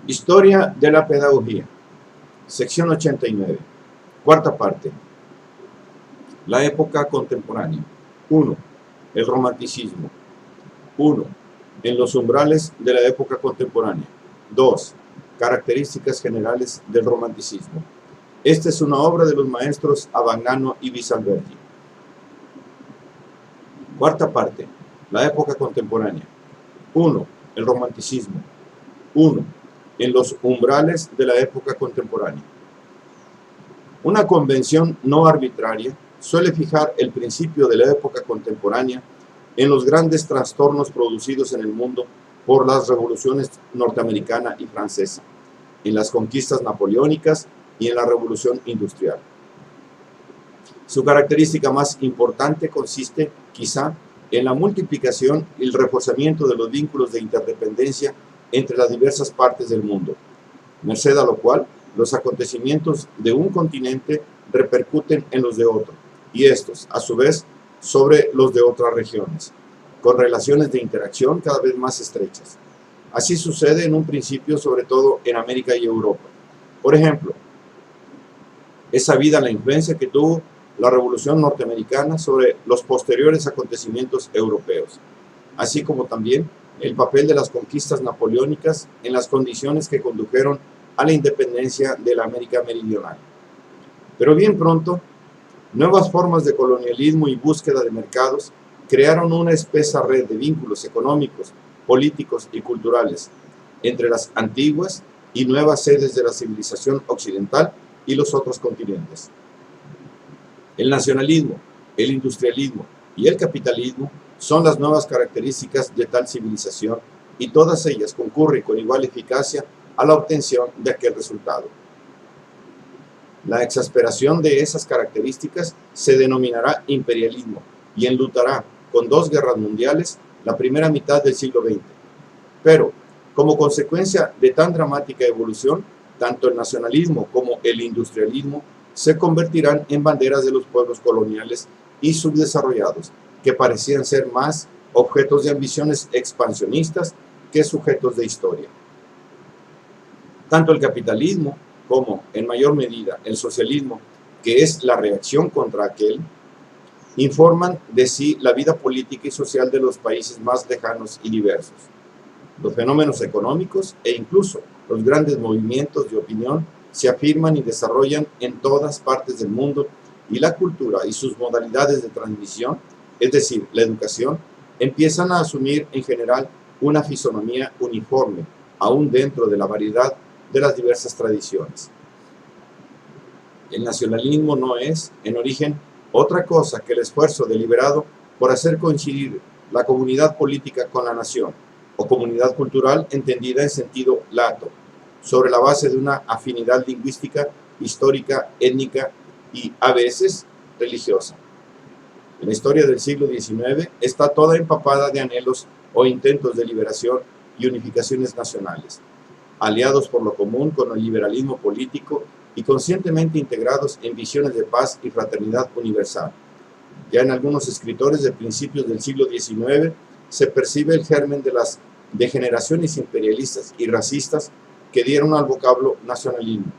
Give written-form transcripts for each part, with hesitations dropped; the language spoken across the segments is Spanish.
Historia de la pedagogía, sección 89, cuarta parte. La época contemporánea. 1. El romanticismo. 1. En los umbrales de la época contemporánea. 2. Características generales del romanticismo. Esta es una obra de los maestros Abagnano y Bisalberti. Cuarta parte. La época contemporánea. 1. El romanticismo. 1. En los umbrales de la época contemporánea. Una convención no arbitraria suele fijar el principio de la época contemporánea en los grandes trastornos producidos en el mundo por las revoluciones norteamericana y francesa, en las conquistas napoleónicas y en la revolución industrial. Su característica más importante consiste, quizá, en la multiplicación y el reforzamiento de los vínculos de interdependencia entre las diversas partes del mundo, merced a lo cual los acontecimientos de un continente repercuten en los de otro, y estos, a su vez, sobre los de otras regiones, con relaciones de interacción cada vez más estrechas. Así sucede en un principio, sobre todo en América y Europa. Por ejemplo, es sabida la influencia que tuvo la Revolución norteamericana sobre los posteriores acontecimientos europeos, así como también el papel de las conquistas napoleónicas en las condiciones que condujeron a la independencia de la América meridional. Pero bien pronto, nuevas formas de colonialismo y búsqueda de mercados crearon una espesa red de vínculos económicos, políticos y culturales entre las antiguas y nuevas sedes de la civilización occidental y los otros continentes. El nacionalismo, el industrialismo y el capitalismo son las nuevas características de tal civilización y todas ellas concurren con igual eficacia a la obtención de aquel resultado. La exasperación de esas características se denominará imperialismo y enlutará con 2 guerras mundiales la primera mitad del siglo XX. Pero, como consecuencia de tan dramática evolución, tanto el nacionalismo como el industrialismo se convertirán en banderas de los pueblos coloniales y subdesarrollados, que parecían ser más objetos de ambiciones expansionistas que sujetos de historia. Tanto el capitalismo como, en mayor medida, el socialismo, que es la reacción contra aquel, informan de sí la vida política y social de los países más lejanos y diversos. Los fenómenos económicos e incluso los grandes movimientos de opinión se afirman y desarrollan en todas partes del mundo, y la cultura y sus modalidades de transmisión, es decir, la educación, empiezan a asumir en general una fisonomía uniforme, aún dentro de la variedad de las diversas tradiciones. El nacionalismo no es, en origen, otra cosa que el esfuerzo deliberado por hacer coincidir la comunidad política con la nación, o comunidad cultural entendida en sentido lato, sobre la base de una afinidad lingüística, histórica, étnica y, a veces, religiosa. La historia del siglo XIX está toda empapada de anhelos o intentos de liberación y unificaciones nacionales, aliados por lo común con el liberalismo político y conscientemente integrados en visiones de paz y fraternidad universal. Ya en algunos escritores de principios del siglo XIX se percibe el germen de las degeneraciones imperialistas y racistas que dieron al vocablo nacionalismo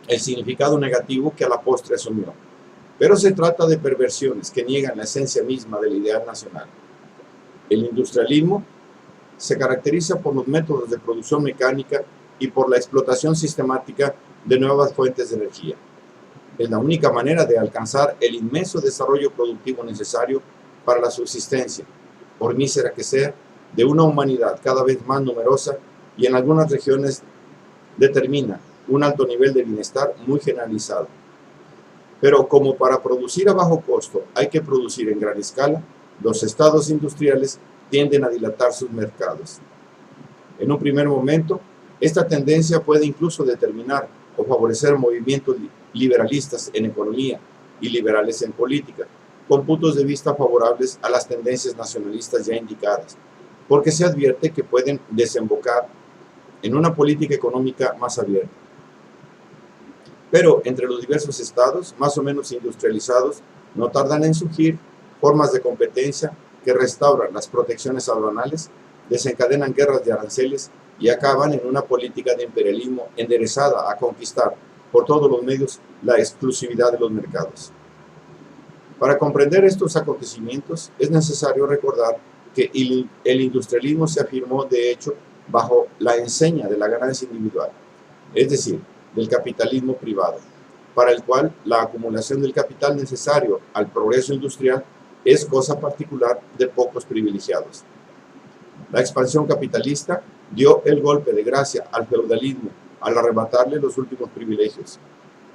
el significado negativo que a la postre asumió. Pero se trata de perversiones que niegan la esencia misma del ideal nacional. El industrialismo se caracteriza por los métodos de producción mecánica y por la explotación sistemática de nuevas fuentes de energía. Es la única manera de alcanzar el inmenso desarrollo productivo necesario para la subsistencia, por mísera que sea, de una humanidad cada vez más numerosa y en algunas regiones determina un alto nivel de bienestar muy generalizado. Pero como para producir a bajo costo hay que producir en gran escala, los estados industriales tienden a dilatar sus mercados. En un primer momento, esta tendencia puede incluso determinar o favorecer movimientos liberalistas en economía y liberales en política, con puntos de vista favorables a las tendencias nacionalistas ya indicadas, porque se advierte que pueden desembocar en una política económica más abierta. Pero entre los diversos estados, más o menos industrializados, no tardan en surgir formas de competencia que restauran las protecciones aduanales desencadenan guerras de aranceles y acaban en una política de imperialismo enderezada a conquistar por todos los medios la exclusividad de los mercados. Para comprender estos acontecimientos es necesario recordar que el industrialismo se afirmó de hecho bajo la enseña de la ganancia individual, es decir, del capitalismo privado, para el cual la acumulación del capital necesario al progreso industrial es cosa particular de pocos privilegiados. La expansión capitalista dio el golpe de gracia al feudalismo al arrebatarle los últimos privilegios,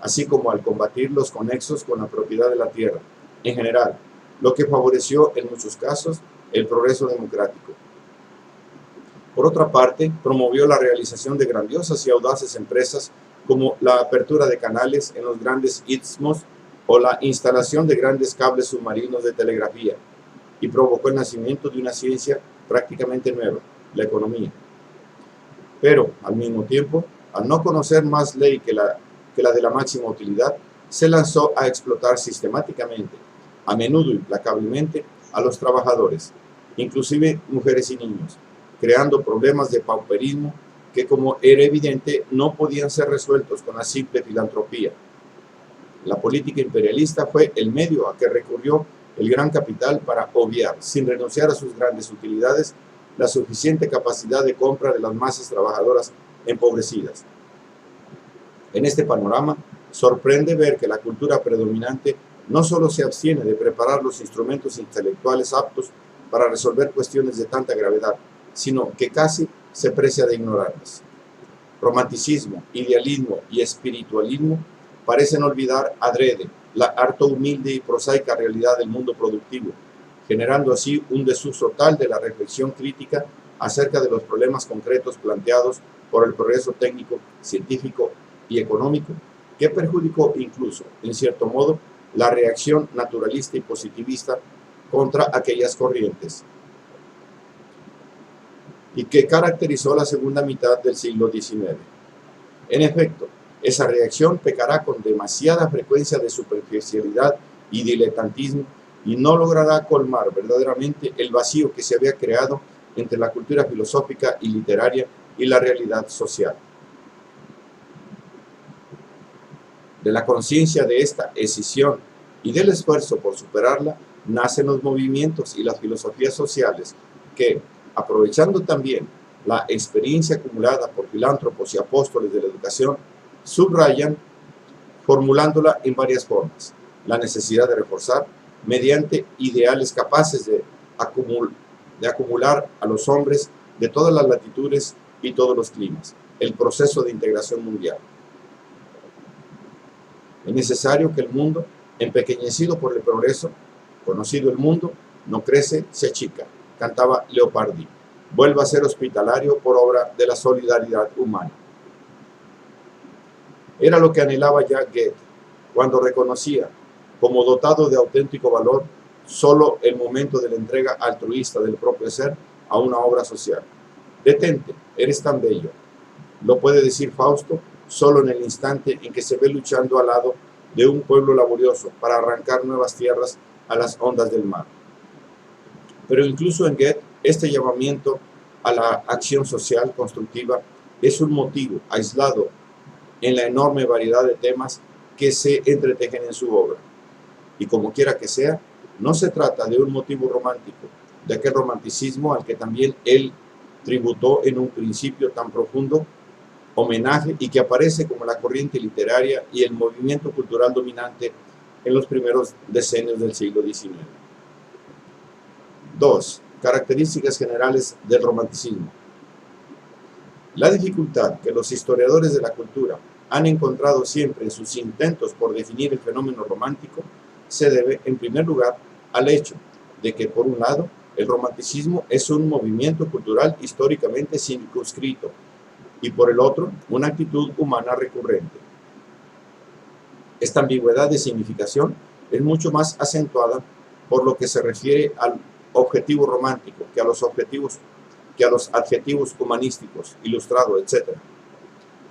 así como al combatir los conexos con la propiedad de la tierra, en general, lo que favoreció en muchos casos el progreso democrático. Por otra parte, promovió la realización de grandiosas y audaces empresas como la apertura de canales en los grandes istmos o la instalación de grandes cables submarinos de telegrafía, y provocó el nacimiento de una ciencia prácticamente nueva, la economía. Pero, al mismo tiempo, al no conocer más ley que la de la máxima utilidad, se lanzó a explotar sistemáticamente, a menudo implacablemente, a los trabajadores, inclusive mujeres y niños, creando problemas de pauperismo que, como era evidente, no podían ser resueltos con la simple filantropía. La política imperialista fue el medio a que recurrió el gran capital para obviar, sin renunciar a sus grandes utilidades, la suficiente capacidad de compra de las masas trabajadoras empobrecidas. En este panorama, sorprende ver que la cultura predominante no solo se abstiene de preparar los instrumentos intelectuales aptos para resolver cuestiones de tanta gravedad, sino que casi se precia de ignorarlas. Romanticismo, idealismo y espiritualismo parecen olvidar adrede la harto humilde y prosaica realidad del mundo productivo, generando así un desuso tal de la reflexión crítica acerca de los problemas concretos planteados por el progreso técnico, científico y económico, que perjudicó incluso, en cierto modo, la reacción naturalista y positivista contra aquellas corrientes, y que caracterizó la segunda mitad del siglo XIX. En efecto, esa reacción pecará con demasiada frecuencia de superficialidad y diletantismo y no logrará colmar verdaderamente el vacío que se había creado entre la cultura filosófica y literaria y la realidad social. De la conciencia de esta escisión y del esfuerzo por superarla nacen los movimientos y las filosofías sociales que, aprovechando también la experiencia acumulada por filántropos y apóstoles de la educación, subrayan, formulándola en varias formas, la necesidad de reforzar, mediante ideales capaces de acumular a los hombres de todas las latitudes y todos los climas, el proceso de integración mundial. Es necesario que el mundo, empequeñecido por el progreso, conocido el mundo, no crece, se achica, cantaba Leopardi, vuelva a ser hospitalario por obra de la solidaridad humana. Era lo que anhelaba ya Goethe, cuando reconocía, como dotado de auténtico valor, solo el momento de la entrega altruista del propio ser a una obra social. Detente, eres tan bello. Lo puede decir Fausto solo en el instante en que se ve luchando al lado de un pueblo laborioso para arrancar nuevas tierras a las ondas del mar. Pero incluso en Goethe, este llamamiento a la acción social constructiva es un motivo aislado en la enorme variedad de temas que se entretejen en su obra. Y como quiera que sea, no se trata de un motivo romántico, de aquel romanticismo al que también él tributó en un principio tan profundo homenaje y que aparece como la corriente literaria y el movimiento cultural dominante en los primeros decenios del siglo XIX. 2. Características generales del romanticismo. La dificultad que los historiadores de la cultura han encontrado siempre en sus intentos por definir el fenómeno romántico se debe, en primer lugar, al hecho de que, por un lado, el romanticismo es un movimiento cultural históricamente circunscrito y, por el otro, una actitud humana recurrente. Esta ambigüedad de significación es mucho más acentuada por lo que se refiere al objetivo romántico que a los adjetivos humanísticos, ilustrado, etc.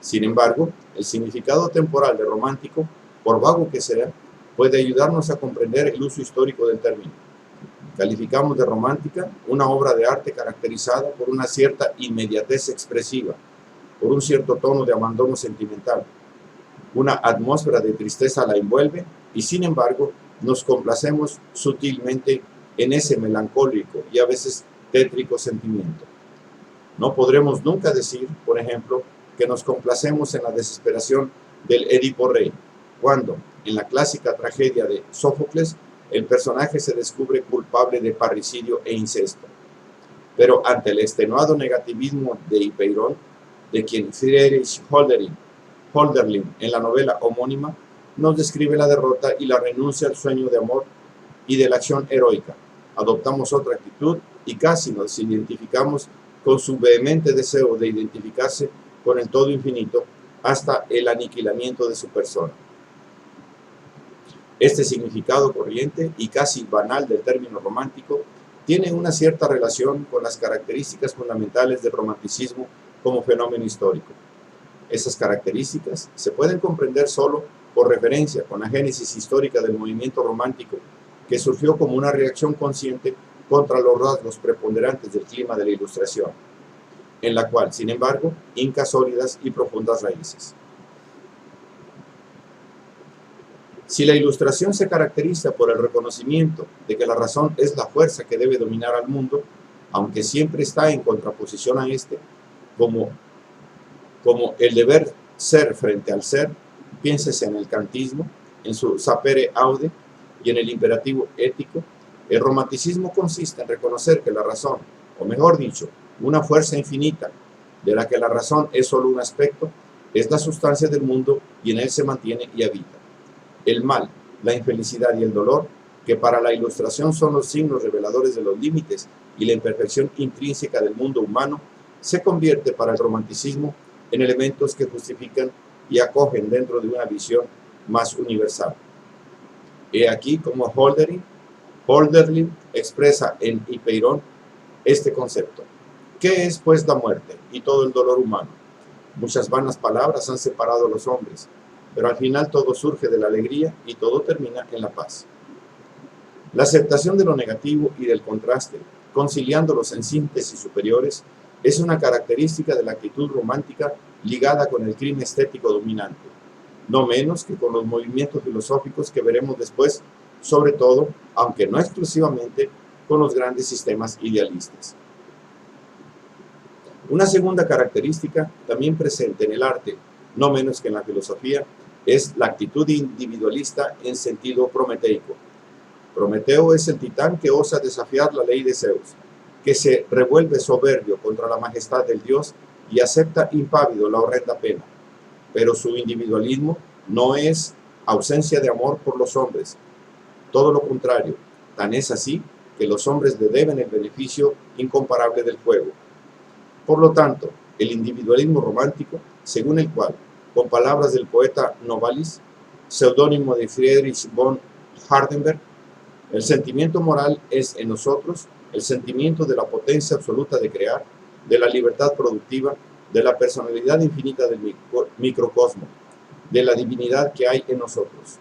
Sin embargo, el significado temporal de romántico, por vago que sea, puede ayudarnos a comprender el uso histórico del término. Calificamos de romántica una obra de arte caracterizada por una cierta inmediatez expresiva, por un cierto tono de abandono sentimental. Una atmósfera de tristeza la envuelve y, sin embargo, nos complacemos sutilmente en ese melancólico y a veces tétrico sentimiento. No podremos nunca decir, por ejemplo, que nos complacemos en la desesperación del Edipo Rey, cuando, en la clásica tragedia de Sófocles, el personaje se descubre culpable de parricidio e incesto. Pero ante el extenuado negativismo de Hipeirón, de quien Friedrich Hölderlin en la novela homónima nos describe la derrota y la renuncia al sueño de amor y de la acción heroica, adoptamos otra actitud y casi nos identificamos con su vehemente deseo de identificarse con el todo infinito hasta el aniquilamiento de su persona. Este significado corriente y casi banal del término romántico tiene una cierta relación con las características fundamentales del romanticismo como fenómeno histórico. Esas características se pueden comprender solo por referencia con la génesis histórica del movimiento romántico, que surgió como una reacción consciente contra los rasgos preponderantes del clima de la Ilustración, en la cual, sin embargo, hinca sólidas y profundas raíces. Si la Ilustración se caracteriza por el reconocimiento de que la razón es la fuerza que debe dominar al mundo, aunque siempre está en contraposición a este, como el deber ser frente al ser, piénsese en el kantismo, en su sapere aude y en el imperativo ético, el romanticismo consiste en reconocer que la razón, o mejor dicho, una fuerza infinita, de la que la razón es solo un aspecto, es la sustancia del mundo y en él se mantiene y habita. El mal, la infelicidad y el dolor, que para la Ilustración son los signos reveladores de los límites y la imperfección intrínseca del mundo humano, se convierte para el romanticismo en elementos que justifican y acogen dentro de una visión más universal. He aquí como Hölderlin expresa en Hipeirón este concepto. ¿Qué es pues la muerte y todo el dolor humano? Muchas vanas palabras han separado a los hombres, pero al final todo surge de la alegría y todo termina en la paz. La aceptación de lo negativo y del contraste, conciliándolos en síntesis superiores, es una característica de la actitud romántica ligada con el clima estético dominante, no menos que con los movimientos filosóficos que veremos después, sobre todo, aunque no exclusivamente, con los grandes sistemas idealistas. Una segunda característica, también presente en el arte, no menos que en la filosofía, es la actitud individualista en sentido prometeico. Prometeo es el titán que osa desafiar la ley de Zeus, que se revuelve soberbio contra la majestad del dios y acepta impávido la horrenda pena. Pero su individualismo no es ausencia de amor por los hombres, todo lo contrario, tan es así que los hombres le deben el beneficio incomparable del fuego. Por lo tanto, el individualismo romántico, según el cual, con palabras del poeta Novalis, seudónimo de Friedrich von Hardenberg, el sentimiento moral es en nosotros el sentimiento de la potencia absoluta de crear, de la libertad productiva, de la personalidad infinita del microcosmo, de la divinidad que hay en nosotros.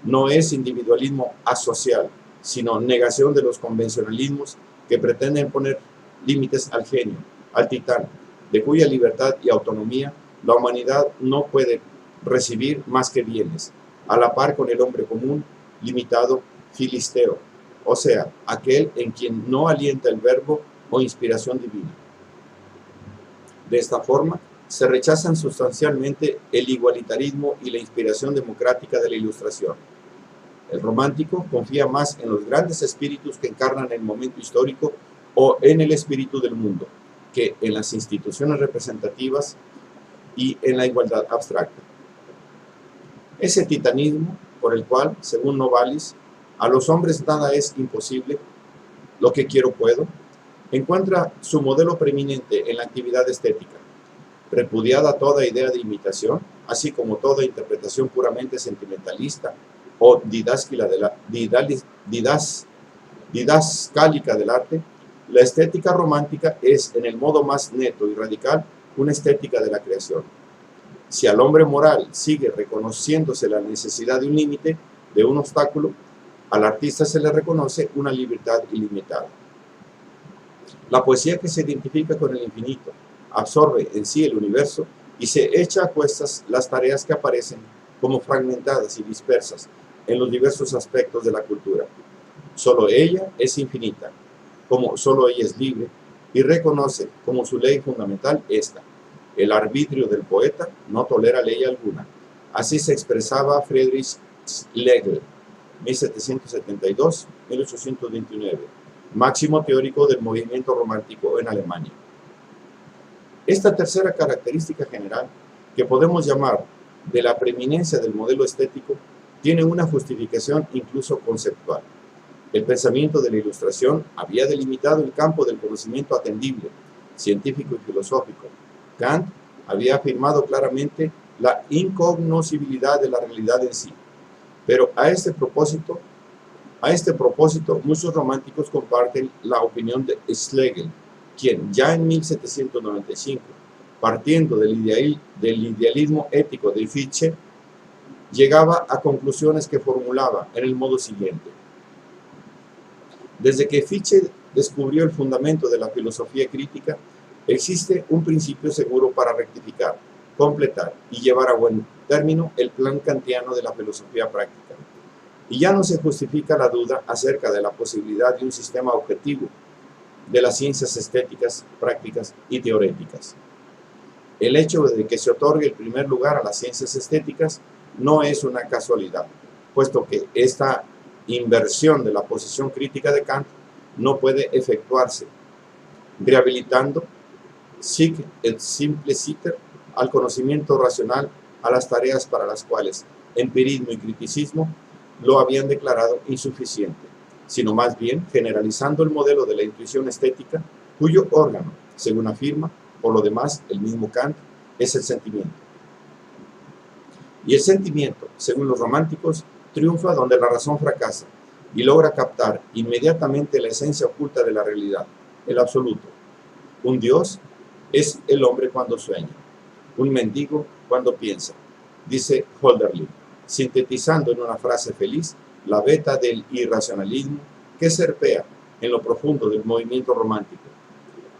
No es individualismo asocial, sino negación de los convencionalismos que pretenden poner límites al genio, al titán, de cuya libertad y autonomía la humanidad no puede recibir más que bienes, a la par con el hombre común, limitado, filisteo, o sea, aquel en quien no alienta el verbo o inspiración divina. De esta forma, se rechazan sustancialmente el igualitarismo y la inspiración democrática de la Ilustración. El romántico confía más en los grandes espíritus que encarnan el momento histórico o en el espíritu del mundo, que en las instituciones representativas y en la igualdad abstracta. Ese titanismo por el cual, según Novalis, a los hombres nada es imposible, lo que quiero puedo, encuentra su modelo preeminente en la actividad estética, repudiada toda idea de imitación, así como toda interpretación puramente sentimentalista o didascálica del arte. La estética romántica es, en el modo más neto y radical, una estética de la creación. Si al hombre moral sigue reconociéndose la necesidad de un límite, de un obstáculo, Al artista se le reconoce una libertad ilimitada. La poesía que se identifica con el infinito absorbe en sí el universo y se echa a cuestas las tareas que aparecen como fragmentadas y dispersas en los diversos aspectos de la cultura. Solo ella es infinita, como solo ella es libre, y reconoce como su ley fundamental esta: el arbitrio del poeta no tolera ley alguna. Así se expresaba Friedrich Schlegel, 1772-1829, máximo teórico del movimiento romántico en Alemania. Esta tercera característica general, que podemos llamar de la preeminencia del modelo estético, tiene una justificación incluso conceptual. El pensamiento de la Ilustración había delimitado el campo del conocimiento atendible, científico y filosófico. Kant había afirmado claramente la incognoscibilidad de la realidad en sí. Pero a este propósito, muchos románticos comparten la opinión de Schlegel, quien ya en 1795, partiendo del idealismo ético de Fichte, llegaba a conclusiones que formulaba en el modo siguiente: desde que Fichte descubrió el fundamento de la filosofía crítica, existe un principio seguro para rectificar, completar y llevar a buen término el plan kantiano de la filosofía práctica. Y ya no se justifica la duda acerca de la posibilidad de un sistema objetivo de las ciencias estéticas, prácticas y teoréticas. El hecho de que se otorgue el primer lugar a las ciencias estéticas no es una casualidad, puesto que esta inversión de la posición crítica de Kant no puede efectuarse rehabilitando sic et simpliciter al conocimiento racional a las tareas para las cuales empirismo y criticismo lo habían declarado insuficiente, sino más bien generalizando el modelo de la intuición estética, cuyo órgano, según afirma, por lo demás, el mismo Kant, es el sentimiento. Y el sentimiento, según los románticos, triunfa donde la razón fracasa y logra captar inmediatamente la esencia oculta de la realidad, el absoluto. Un dios es el hombre cuando sueña, un mendigo cuando piensa, dice Hölderlin, sintetizando en una frase feliz la beta del irracionalismo que serpea en lo profundo del movimiento romántico.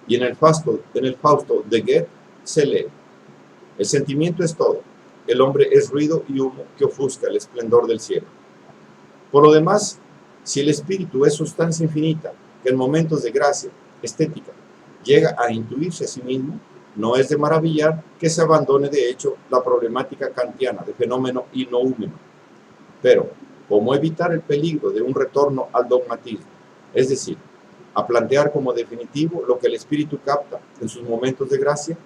Y en el Fausto de Goethe se lee: el sentimiento es todo, el hombre es ruido y humo que ofusca el esplendor del cielo. Por lo demás, si el espíritu es sustancia infinita que en momentos de gracia estética llega a intuirse a sí mismo, no es de maravillar que se abandone de hecho la problemática kantiana de fenómeno y noúmeno. Pero, ¿cómo evitar el peligro de un retorno al dogmatismo? Es decir, a plantear como definitivo lo que el espíritu capta en sus momentos de gracia.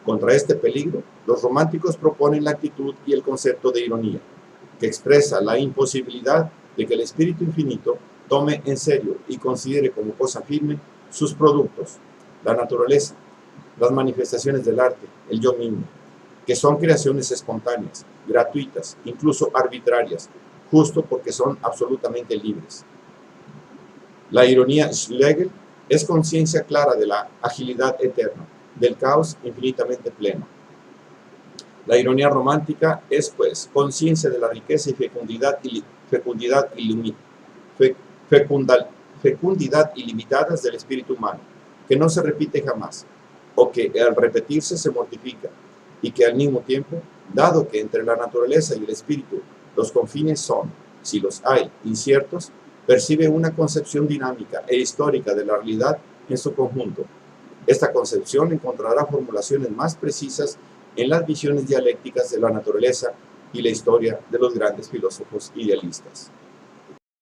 Contra este peligro, los románticos proponen la actitud y el concepto de ironía, que expresa la imposibilidad de que el espíritu infinito tome en serio y considere como cosa firme sus productos, la naturaleza, las manifestaciones del arte, el yo mismo, que son creaciones espontáneas, gratuitas, incluso arbitrarias, justo porque son absolutamente libres. La ironía Schlegel es conciencia clara de la agilidad eterna, del caos infinitamente pleno. La ironía romántica es, pues, conciencia de la riqueza y fecundidad ilimitadas del espíritu humano, que no se repite jamás, o que al repetirse se mortifica, y que al mismo tiempo, dado que entre la naturaleza y el espíritu los confines son, si los hay, inciertos, percibe una concepción dinámica e histórica de la realidad en su conjunto. Esta concepción encontrará formulaciones más precisas en las visiones dialécticas de la naturaleza y la historia de los grandes filósofos idealistas.